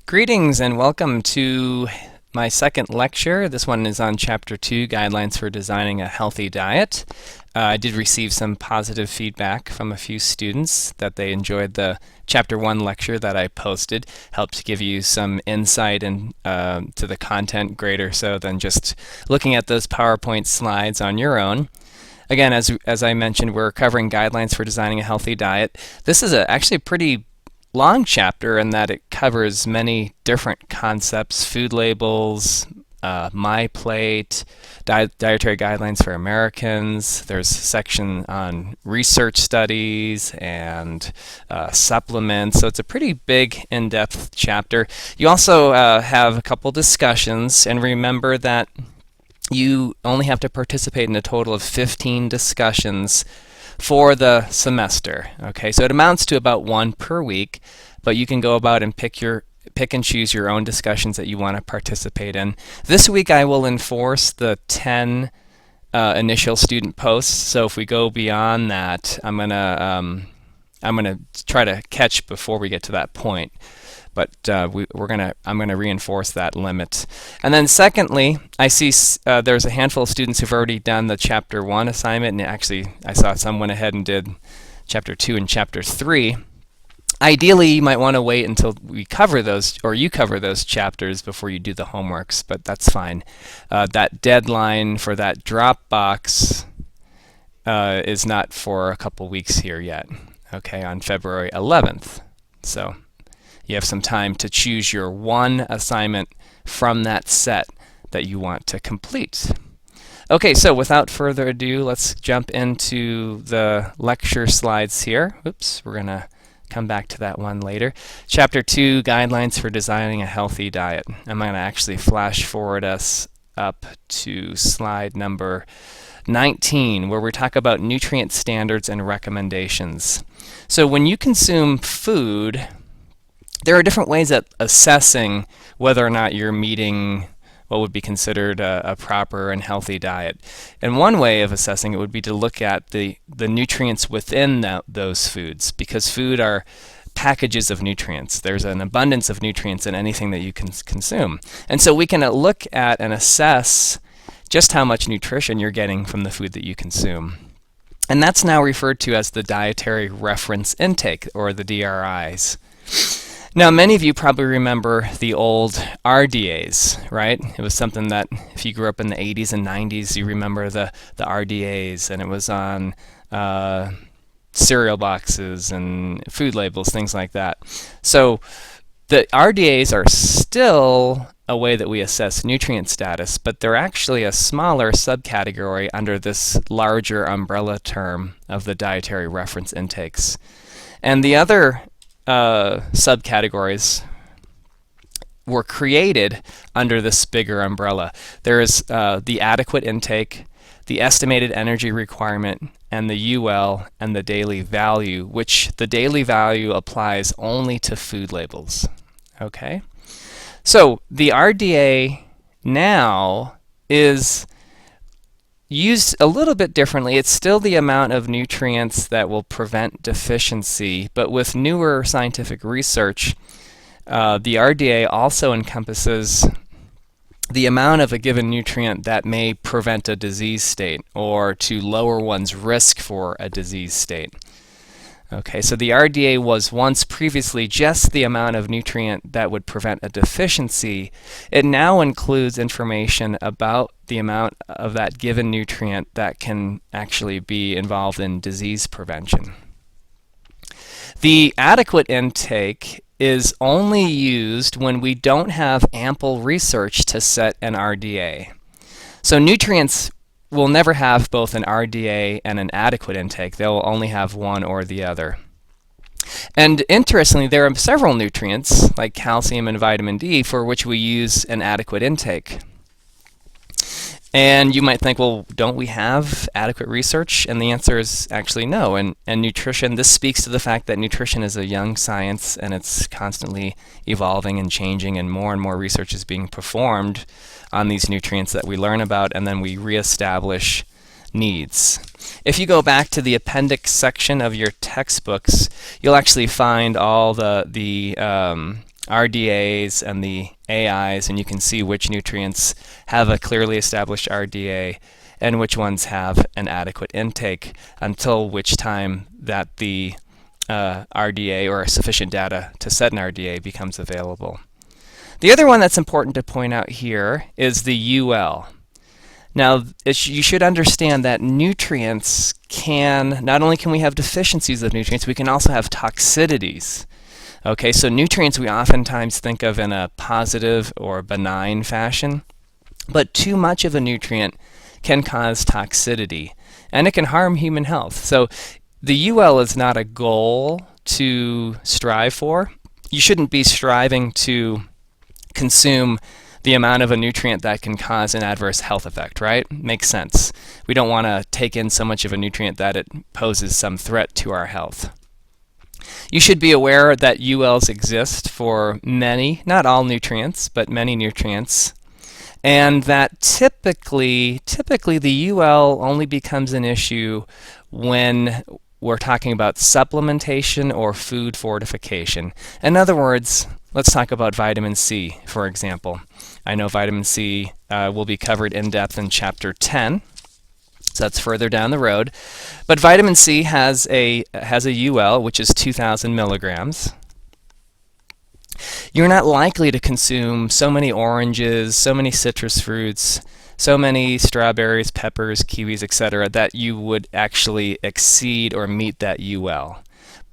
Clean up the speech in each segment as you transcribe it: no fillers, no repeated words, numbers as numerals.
Greetings and welcome to my second lecture. This one is on Chapter 2, Guidelines for Designing a Healthy Diet. I did receive some positive feedback from a few students that they enjoyed the Chapter 1 lecture that I posted. Helped give you some insight to the content greater so than just looking at those PowerPoint slides on your own. Again, as I mentioned, we're covering guidelines for designing a healthy diet. This is actually a pretty long chapter in that it covers many different concepts: food labels, My Plate, dietary guidelines for Americans. There's a section on research studies and supplements. So it's a pretty big, in-depth chapter. You also have a couple discussions, and remember that you only have to participate in a total of 15 discussions for the semester. Okay, so it amounts to about one per week, but you can go about and pick and choose your own discussions that you want to participate in. This week I will enforce the 10 initial student posts. So if we go beyond that, I'm gonna try to catch before we get to that point. But I'm gonna reinforce that limit. And then secondly, I see there's a handful of students who've already done the Chapter 1 assignment, and actually I saw some went ahead and did Chapter 2 and Chapter 3. Ideally, you might want to wait until we cover those, or you cover those chapters before you do the homeworks, but that's fine. That deadline for that Dropbox is not for a couple weeks here yet. Okay, on February 11th. So you have some time to choose your one assignment from that set that you want to complete. Okay, so without further ado, let's jump into the lecture slides here. Oops, we're going to come back to that one later. Chapter 2, Guidelines for Designing a Healthy Diet. I'm going to actually flash forward us up to slide number 19, where we talk about nutrient standards and recommendations. So when you consume food, there are different ways of assessing whether or not you're meeting what would be considered a proper and healthy diet. And one way of assessing it would be to look at the nutrients within those foods, because food are packages of nutrients. There's an abundance of nutrients in anything that you can consume. And so we can look at and assess just how much nutrition you're getting from the food that you consume. And that's now referred to as the dietary reference intake, or the DRIs. Now, many of you probably remember the old RDAs, right? It was something that if you grew up in the 80s and 90s, you remember the RDAs, and it was on cereal boxes and food labels, things like that. So the RDAs are still a way that we assess nutrient status, but they're actually a smaller subcategory under this larger umbrella term of the dietary reference intakes. And the other subcategories were created under this bigger umbrella. There is the adequate intake, the estimated energy requirement, and the UL, and the daily value, which the daily value applies only to food labels. Okay? So the RDA now is used a little bit differently. It's still the amount of nutrients that will prevent deficiency, but with newer scientific research, the RDA also encompasses the amount of a given nutrient that may prevent a disease state or to lower one's risk for a disease state. Okay, so the RDA was once previously just the amount of nutrient that would prevent a deficiency. It now includes information about the amount of that given nutrient that can actually be involved in disease prevention. The adequate intake is only used when we don't have ample research to set an RDA. So nutrients will never have both an RDA and an adequate intake. They'll only have one or the other. And interestingly, there are several nutrients, like calcium and vitamin D, for which we use an adequate intake. And you might think, well, don't we have adequate research? And the answer is actually no. And nutrition, this speaks to the fact that nutrition is a young science, and it's constantly evolving and changing, and more research is being performed on these nutrients that we learn about, and then we reestablish needs. If you go back to the appendix section of your textbooks, you'll actually find all the RDAs and the AIs, and you can see which nutrients have a clearly established RDA and which ones have an adequate intake, until which time that the RDA or sufficient data to set an RDA becomes available. The other one that's important to point out here is the UL. Now, you should understand that nutrients not only can we have deficiencies of nutrients, we can also have toxicities. Okay, so nutrients we oftentimes think of in a positive or benign fashion, but too much of a nutrient can cause toxicity, and it can harm human health. So the UL is not a goal to strive for. You shouldn't be striving to consume the amount of a nutrient that can cause an adverse health effect, right? Makes sense. We don't want to take in so much of a nutrient that it poses some threat to our health. You should be aware that ULs exist for many, not all nutrients, but many nutrients, and that typically the UL only becomes an issue when we're talking about supplementation or food fortification. In other words, let's talk about vitamin C, for example. I know vitamin C will be covered in depth in Chapter 10, so that's further down the road. But vitamin C has a UL, which is 2,000 milligrams. You're not likely to consume so many oranges, so many citrus fruits, so many strawberries, peppers, kiwis, etc., that you would actually exceed or meet that UL.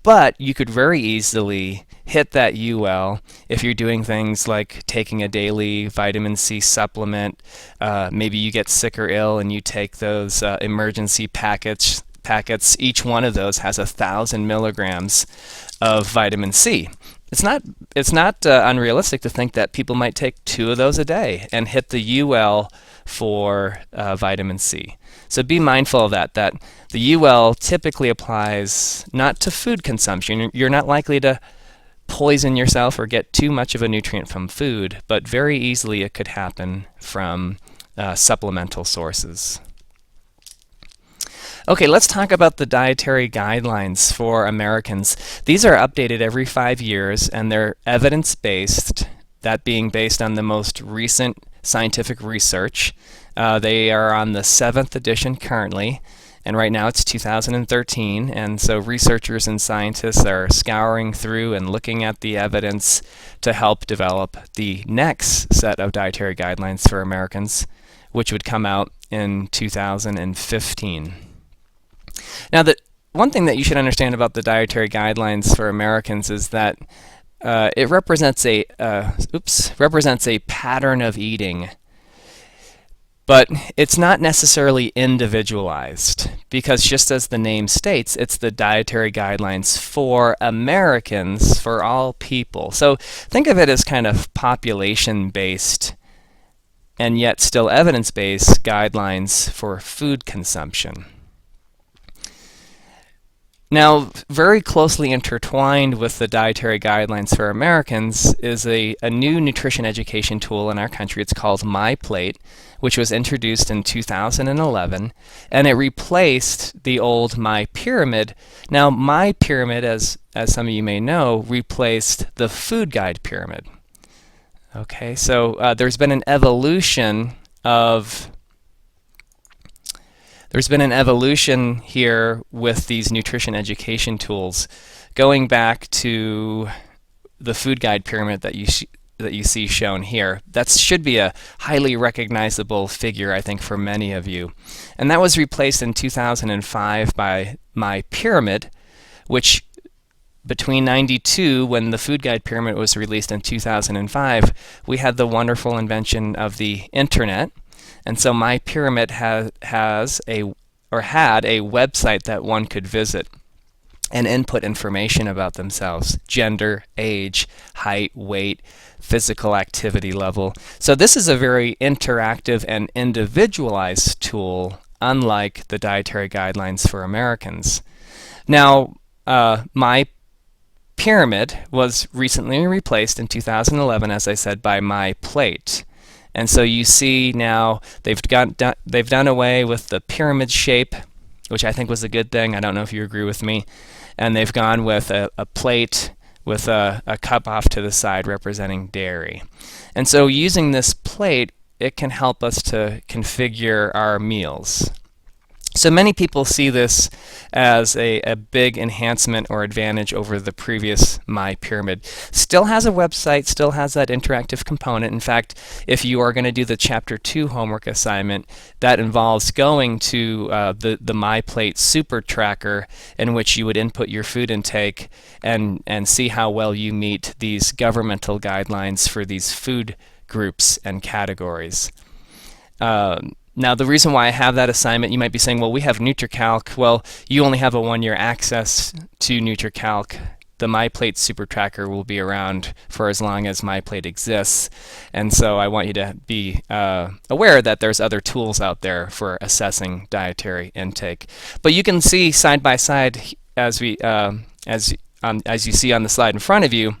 But you could very easily hit that UL if you're doing things like taking a daily vitamin C supplement. Maybe you get sick or ill and you take those emergency packets. Each one of those has 1,000 milligrams of vitamin C. It's not unrealistic to think that people might take 2 of those a day and hit the UL for vitamin C. So be mindful of that the UL typically applies not to food consumption. You're not likely to poison yourself or get too much of a nutrient from food, but very easily it could happen from supplemental sources. Okay, let's talk about the dietary guidelines for Americans. These are updated every 5 years, and they're evidence-based, that being based on the most recent scientific research. They are on the 7th edition currently, and right now it's 2013, and so researchers and scientists are scouring through and looking at the evidence to help develop the next set of dietary guidelines for Americans, which would come out in 2015. Now, the one thing that you should understand about the dietary guidelines for Americans is that it represents a pattern of eating, but it's not necessarily individualized, because just as the name states, it's the dietary guidelines for Americans, for all people. So think of it as kind of population-based and yet still evidence-based guidelines for food consumption. Now, very closely intertwined with the dietary guidelines for Americans is a new nutrition education tool in our country. It's called MyPlate, which was introduced in 2011, and it replaced the old MyPyramid. Now, MyPyramid, as some of you may know, replaced the Food Guide Pyramid. Okay, so there's been an evolution here with these nutrition education tools, going back to the Food Guide Pyramid that you see shown here. That should be a highly recognizable figure, I think, for many of you. And that was replaced in 2005 by MyPyramid, which between 92, when the Food Guide Pyramid was released, in 2005, we had the wonderful invention of the internet. And so MyPyramid had a website that one could visit and input information about themselves: gender, age, height, weight, physical activity level. So this is a very interactive and individualized tool, unlike the dietary guidelines for Americans. Now, MyPyramid was recently replaced in 2011, as I said, by MyPlate. And so you see now they've done away with the pyramid shape, which I think was a good thing. I don't know if you agree with me. And they've gone with a plate with a cup off to the side representing dairy. And so using this plate, it can help us to configure our meals. So many people see this as a big enhancement or advantage over the previous MyPyramid. Still has a website, still has that interactive component. In fact, if you are going to do the Chapter 2 homework assignment, that involves going to the MyPlate Super Tracker, in which you would input your food intake and see how well you meet these governmental guidelines for these food groups and categories. Now, the reason why I have that assignment, you might be saying, well, we have NutriCalc. Well, you only have a 1-year access to NutriCalc. The MyPlate Super Tracker will be around for as long as MyPlate exists. And so I want you to be aware that there's other tools out there for assessing dietary intake. But you can see side by side, as you see on the slide in front of you,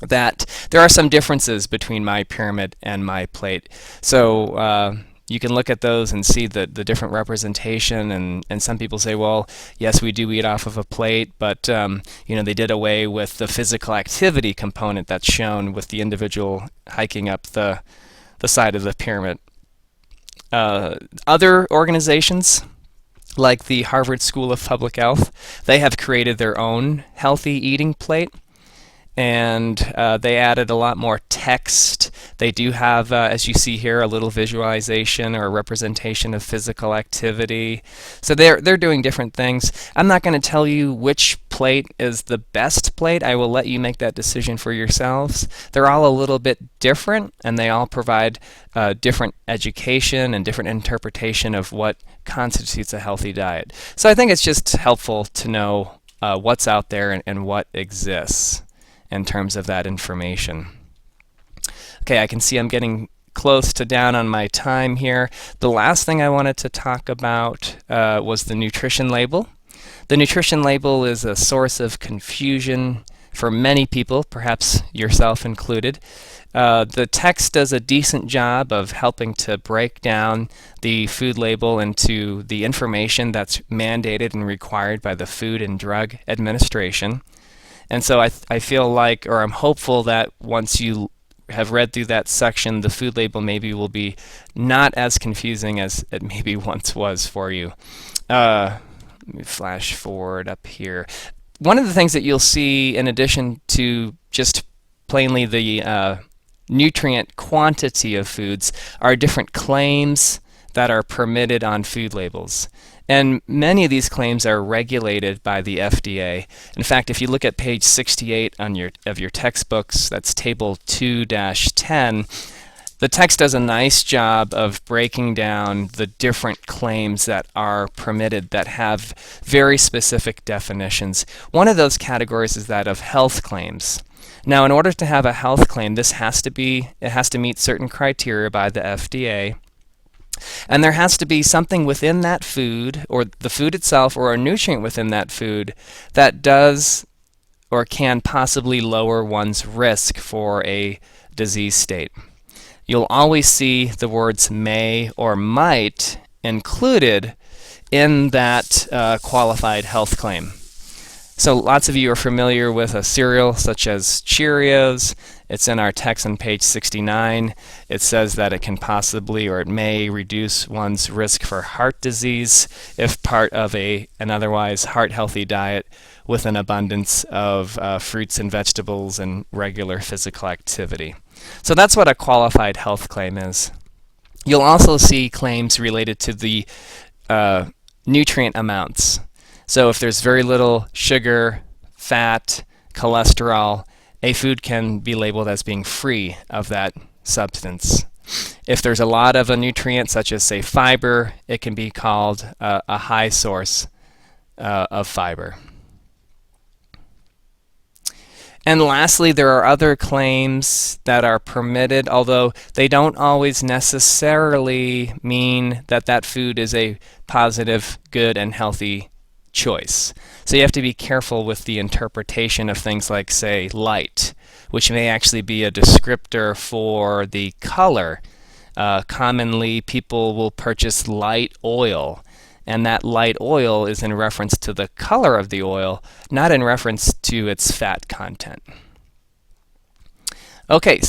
that there are some differences between MyPyramid and MyPlate. So you can look at those and see the different representation, and some people say, well, yes, we do eat off of a plate, but they did away with the physical activity component that's shown with the individual hiking up the side of the pyramid. Other organizations, like the Harvard School of Public Health, they have created their own healthy eating plate. And they added a lot more text. They do have, as you see here, a little visualization or a representation of physical activity. So they're doing different things. I'm not going to tell you which plate is the best plate. I will let you make that decision for yourselves. They're all a little bit different, and they all provide different education and different interpretation of what constitutes a healthy diet. So I think it's just helpful to know what's out there and what exists in terms of that information. Okay, I can see I'm getting close to down on my time here. The last thing I wanted to talk about was the nutrition label. The nutrition label is a source of confusion for many people, perhaps yourself included. The text does a decent job of helping to break down the food label into the information that's mandated and required by the Food and Drug Administration. And so I feel like, or I'm hopeful that once you have read through that section, the food label maybe will be not as confusing as it maybe once was for you. Let me flash forward up here. One of the things that you'll see, in addition to just plainly the nutrient quantity of foods, are different claims that are permitted on food labels. And many of these claims are regulated by the FDA. In fact, if you look at page 68 of your textbooks, that's table 2-10, the text does a nice job of breaking down the different claims that are permitted that have very specific definitions. One of those categories is that of health claims. Now, in order to have a health claim, it has to meet certain criteria by the FDA. And there has to be something within that food, or the food itself, or a nutrient within that food that does or can possibly lower one's risk for a disease state. You'll always see the words may or might included in that qualified health claim. So lots of you are familiar with a cereal such as Cheerios. It's in our text on page 69. It says that it can possibly, or it may, reduce one's risk for heart disease if part of an otherwise heart-healthy diet with an abundance of fruits and vegetables and regular physical activity. So that's what a qualified health claim is. You'll also see claims related to the nutrient amounts. So if there's very little sugar, fat, cholesterol, a food can be labeled as being free of that substance. If there's a lot of a nutrient, such as, say, fiber, it can be called a high source of fiber. And lastly, there are other claims that are permitted, although they don't always necessarily mean that that food is a positive, good, and healthy choice. So you have to be careful with the interpretation of things like, say, light, which may actually be a descriptor for the color. Commonly, people will purchase light oil, and that light oil is in reference to the color of the oil, not in reference to its fat content. Okay.